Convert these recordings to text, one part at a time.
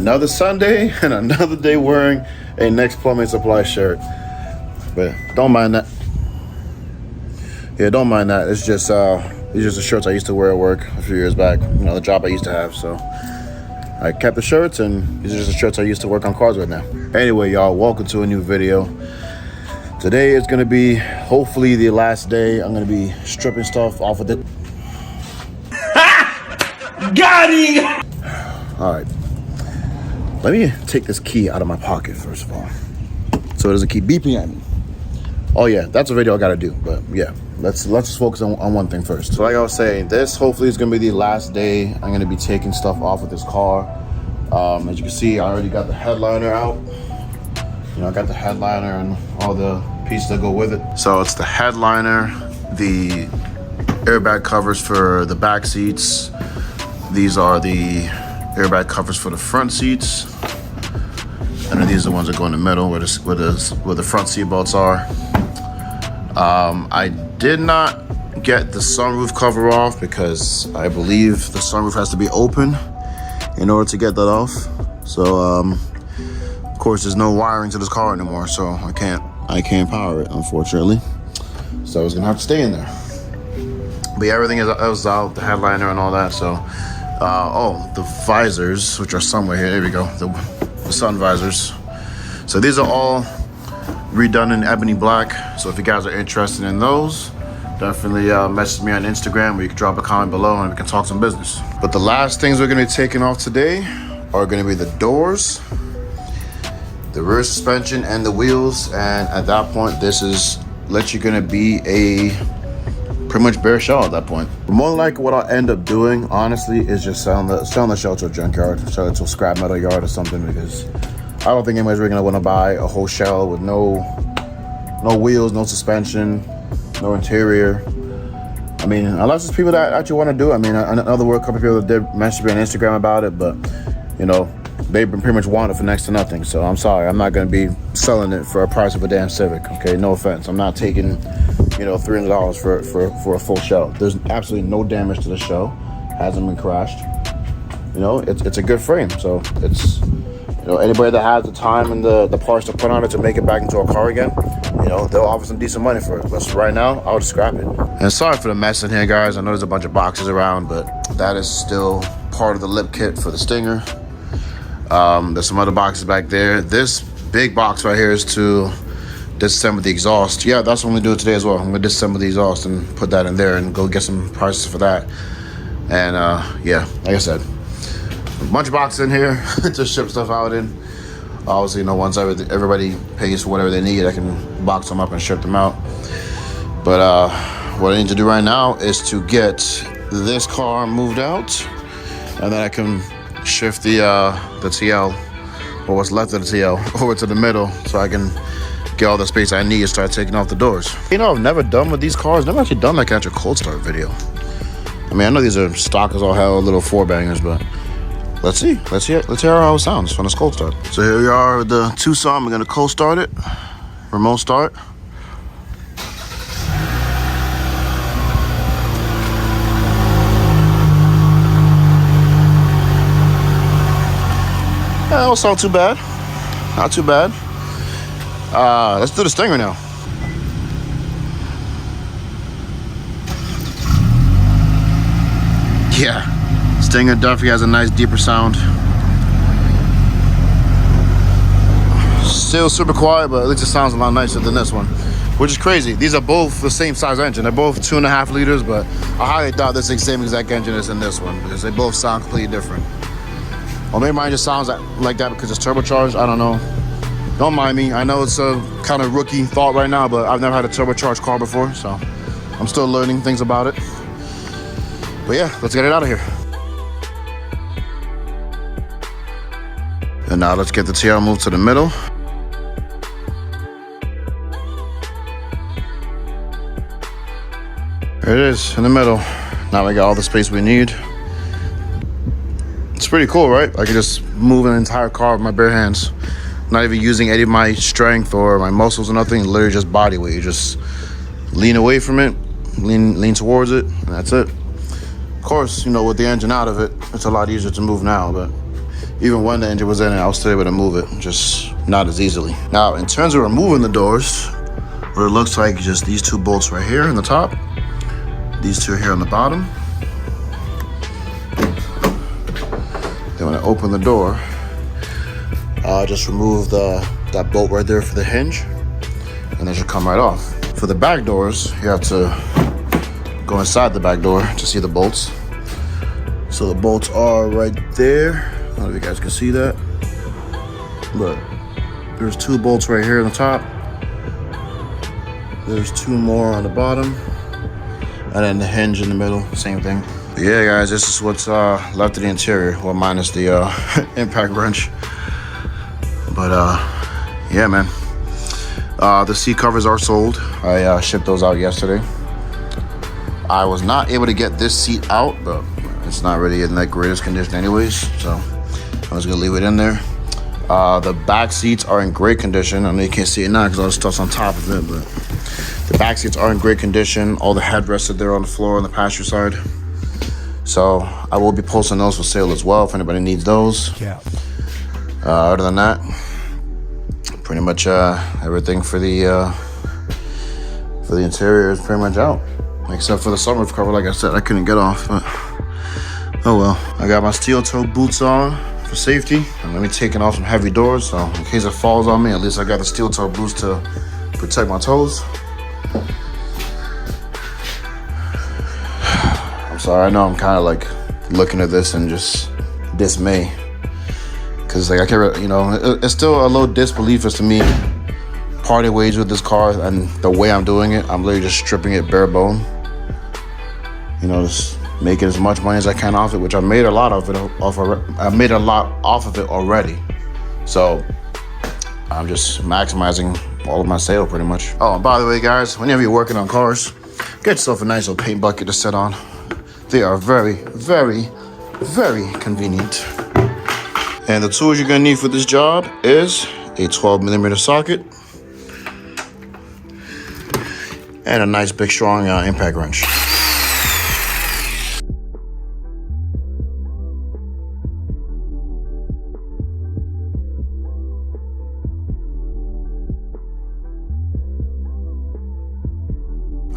Another Sunday and another day wearing a Next Plumbing Supply shirt. But don't mind that. Yeah, don't mind that. It's just the shirts I used to wear at work a few years back. You know, the job I used to have. So I kept the shirts, and these are just the shirts I used to work on cars with now. Anyway, y'all, welcome to a new video. Today is gonna be hopefully the last day. I'm gonna be stripping stuff off of the. Got him! All right. Let me take this key out of my pocket first of all, so it doesn't keep beeping at me. Oh yeah, that's a video I gotta do. But yeah, let's just focus on one thing first. So like I was saying, this hopefully is gonna be the last day I'm gonna be taking stuff off of this car. As you can see, I already got the headliner out. You know, I got the headliner and all the pieces that go with it. So it's the headliner, the airbag covers for the back seats. These are the airbag covers for the front seats. And then these are the ones that go in the middle where the front seat belts are. I did not get the sunroof cover off because I believe the sunroof has to be open in order to get that off. So of course there's no wiring to this car anymore, so I can't power it, unfortunately. So it's gonna have to stay in there. But yeah, everything is out, the headliner and all that. So oh, the visors, which are somewhere here. There we go, the sun visors. So these are all redone in ebony black. So if you guys are interested in those, definitely message me on Instagram, or you can drop a comment below and we can talk some business. But the last things we're gonna be taking off today are gonna be the doors, the rear suspension, and the wheels. And at that point, this is literally gonna be a pretty much bare shell at that point. But more than likely, what I'll end up doing, honestly, is just selling the shell to a junkyard, sell it to a scrap metal yard or something, because I don't think anybody's really gonna want to buy a whole shell with no wheels, no suspension, no interior. I mean, unless it's people that actually want to do it. I mean, another word, a couple people did message me on Instagram about it, but you know, they've been pretty much wanting it for next to nothing. So I'm sorry, I'm not gonna be selling it for a price of a damn Civic. Okay, no offense. I'm not taking, you know, $300 for a full shell. There's absolutely no damage to the shell. Hasn't been crashed. You know, it's a good frame. So it's, you know, anybody that has the time and the parts to put on it to make it back into a car again, you know, they'll offer some decent money for it. But right now, I would scrap it. And sorry for the mess in here, guys. I know there's a bunch of boxes around, but that is still part of the lip kit for the Stinger. There's some other boxes back there. This big box right here is to disassemble the exhaust. Yeah, that's what I'm gonna do today as well. I'm gonna disassemble the exhaust and put that in there and go get some prices for that. And yeah, like I said, a bunch of boxes in here to ship stuff out in. Obviously, you know, once everybody pays for whatever they need, I can box them up and ship them out. But what I need to do right now is to get this car moved out, and then I can shift the TL, or what's left of the TL, over to the middle, so I can get all the space I need and start taking off the doors. You know, I've never done with these cars, never actually done like an actual cold start video. I mean, I know these are stock as all hell, little 4-bangers, but let's hear how it sounds from this cold start. So here we are with the Tucson. We're gonna cold start it, remote start. Yeah, that don't sound too bad. Not too bad. Let's do the Stinger now. Yeah, Stinger definitely has a nice deeper sound. Still super quiet, but at least it sounds a lot nicer than this one, which is crazy. These are both the same size engine. They're both 2.5 liters, but I highly doubt this is the same exact engine as in this one, because they both sound completely different. Or maybe mine just sounds like that because it's turbocharged. I don't know. Don't mind me. I know it's a kind of rookie thought right now, but I've never had a turbocharged car before, so I'm still learning things about it. But yeah, let's get it out of here. And now let's get the TL moved to the middle. There it is, in the middle. Now we got all the space we need. It's pretty cool, right? I can just move an entire car with my bare hands. Not even using any of my strength or my muscles or nothing. Literally just body weight. You just lean away from it, lean towards it, and that's it. Of course, you know, with the engine out of it, it's a lot easier to move now, but even when the engine was in it, I was still able to move it, just not as easily. Now, in terms of removing the doors, what it looks like is just these two bolts right here in the top, these two here on the bottom. Then when I open the door, just remove that bolt right there for the hinge, and they should come right off. For the back doors, you have to go inside the back door to see the bolts. So the bolts are right there. I don't know if you guys can see that, but there's two bolts right here on the top. There's two more on the bottom, and then the hinge in the middle, same thing. But yeah, guys, this is what's left of the interior, well, minus the impact wrench. But yeah, man, the seat covers are sold. I shipped those out yesterday. I was not able to get this seat out, but it's not really in the greatest condition anyways, so I was gonna leave it in there. The back seats are in great condition. I know you can't see it now because all the stuff's on top of it, but the back seats are in great condition. All the headrests are there on the floor on the passenger side. So I will be posting those for sale as well if anybody needs those. Yeah. Other than that, pretty much everything for the interior is pretty much out, except for the sunroof cover. Like I said, I couldn't get off, but oh well. I got my steel toe boots on for safety. I'm gonna be taking off some heavy doors, so in case it falls on me, at least I got the steel toe boots to protect my toes. I'm sorry, I know I'm kind of like looking at this and just dismay, because like I can't, you know, it's still a little disbelief as to me parting ways with this car and the way I'm doing it. I'm literally just stripping it bare bone, you know, just making as much money as I can off it, which I made a lot of it I made a lot off of it already, so I'm just maximizing all of my sale pretty much. Oh, and by the way, guys, whenever you're working on cars, get yourself a nice little paint bucket to set on. They are very, very, very convenient. And the tools you're gonna need for this job is a 12mm socket and a nice big strong impact wrench.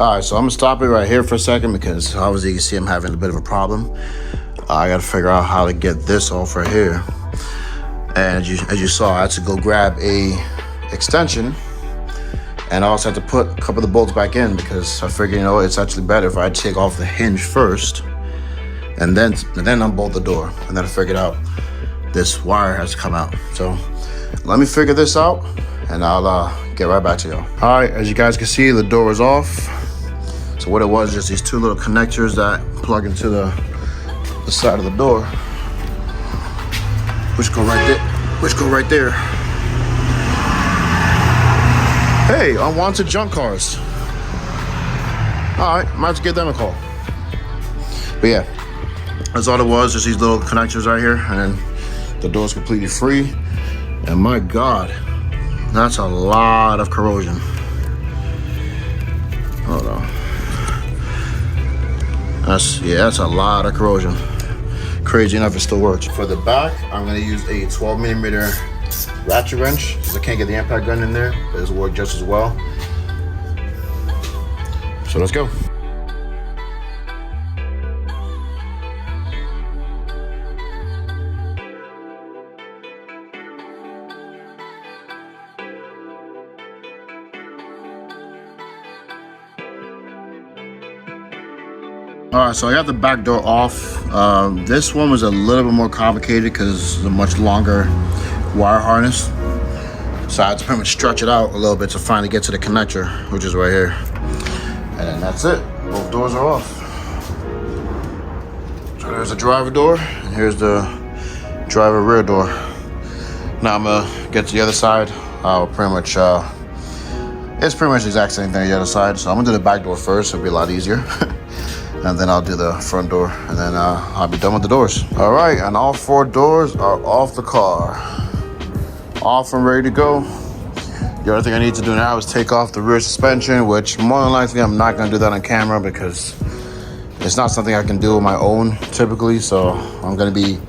All right, so I'm gonna stop it right here for a second because obviously you can see I'm having a bit of a problem. I gotta figure out how to get this off right here. And as you saw, I had to go grab a extension, and I also had to put a couple of the bolts back in because I figured, you know, it's actually better if I take off the hinge first and then unbolt the door. And then I figured out this wire has to come out. So let me figure this out and I'll get right back to y'all. All right, as you guys can see, the door is off. So what it was, just these two little connectors that plug into the side of the door, which go right there. Hey, unwanted junk cars. All right, might have to give them a call. But yeah, that's all it was, just these little connectors right here, and then the door's completely free. And my God, that's a lot of corrosion. Hold on. That's a lot of corrosion. Crazy enough, it still works. For the back, I'm gonna use a 12mm ratchet wrench because I can't get the impact gun in there, but it'll work just as well. So let's go. All right, so I got the back door off. This one was a little bit more complicated because it's a much longer wire harness. So I had to pretty much stretch it out a little bit to finally get to the connector, which is right here. And then that's it, both doors are off. So there's the driver door, and here's the driver rear door. Now I'm gonna get to the other side. I'll pretty much, it's pretty much the exact same thing on the other side. So I'm gonna do the back door first, it'll be a lot easier. And then I'll do the front door, and then I'll be done with the doors. All right, and all 4 doors are off the car. Off and ready to go. The other thing I need to do now is take off the rear suspension, which more than likely I'm not gonna do that on camera because it's not something I can do on my own typically. So I'm gonna be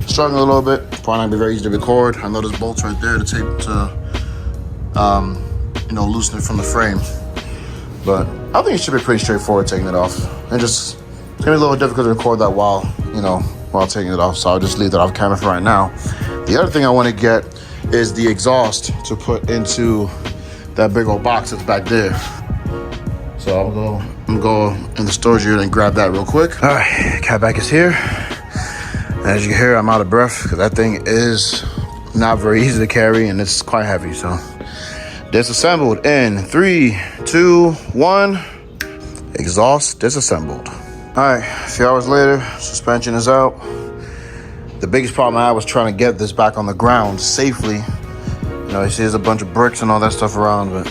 struggling a little bit. Probably not gonna be very easy to record. I know there's bolts right there to tape to, you know, loosen it from the frame. But I think it should be pretty straightforward taking it off. And just, it's gonna be a little difficult to record that while, you know, while taking it off. So I'll just leave that off camera for right now. The other thing I wanna get is the exhaust to put into that big old box that's back there. So I'm gonna go in the storage unit and grab that real quick. All right, catback is here. As you can hear, I'm out of breath because that thing is not very easy to carry and it's quite heavy. So disassembled in 3, 2, 1. Exhaust disassembled. All right, a few hours later, suspension is out. The biggest problem I had was trying to get this back on the ground safely. You know, you see there's a bunch of bricks and all that stuff around, but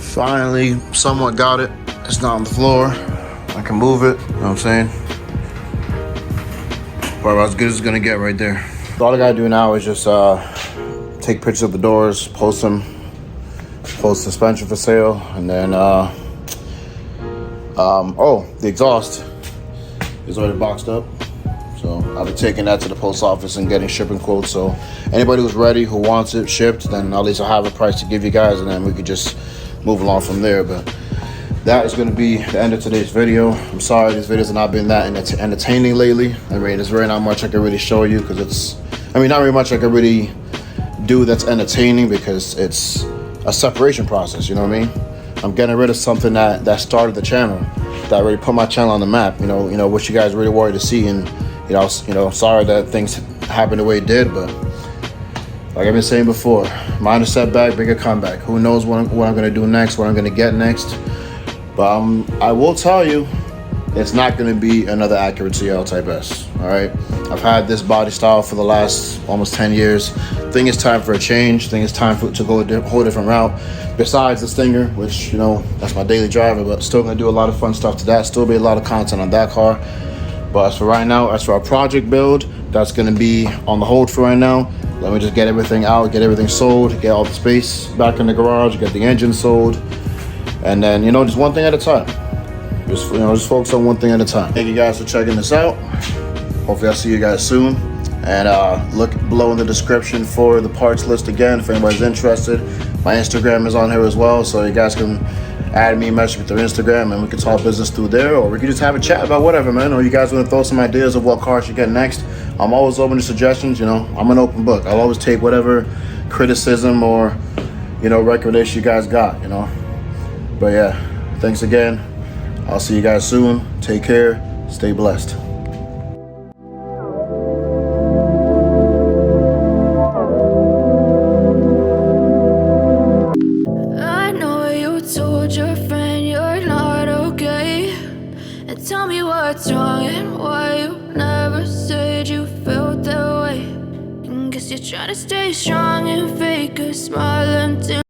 finally, somewhat got it. It's not on the floor. I can move it, you know what I'm saying? Probably as good as it's gonna get right there. So all I gotta do now is just take pictures of the doors, post them, post suspension for sale, and then, oh, the exhaust is already boxed up. So I'll be taking that to the post office and getting shipping quotes. So anybody who's ready, who wants it shipped, then at least I'll have a price to give you guys, and then we could just move along from there. But that is going to be the end of today's video. I'm sorry these videos have not been that entertaining lately. I mean, there's really not much I can really show you because it's, I mean, not really much I can really do that's entertaining because it's a separation process, you know what I mean? I'm getting rid of something that started the channel, that really put my channel on the map, you know, what you guys really wanted to see. And you know, sorry that things happened the way it did, but like I've been saying before, minor setback, bigger comeback. Who knows what I'm gonna do next, what I'm gonna get next. But I will tell you, it's not gonna be another Acura TL Type S, all right? I've had this body style for the last almost 10 years. I think it's time for a change. I think it's time to go a whole different route. Besides the Stinger, which, you know, that's my daily driver, but still gonna do a lot of fun stuff to that. Still be a lot of content on that car. But as for right now, as for our project build, that's gonna be on the hold for right now. Let me just get everything out, get everything sold, get all the space back in the garage, get the engine sold, and then, you know, just one thing at a time. Just, you know, just focus on one thing at a time. Thank you guys for checking this out. Hopefully I'll see you guys soon. And look below in the description for the parts list again if anybody's interested. My Instagram is on here as well, so you guys can add me, message me through Instagram, and we can talk business through there, or we can just have a chat about whatever, man. Or you guys want to throw some ideas of what car I should get next. I'm always open to suggestions, you know. I'm an open book. I'll always take whatever criticism or, you know, recommendation you guys got, you know. But yeah, thanks again. I'll see you guys soon. Take care. Stay blessed. Tell me what's wrong and why you never said you felt that way. And guess you're trying to stay strong and fake a smile until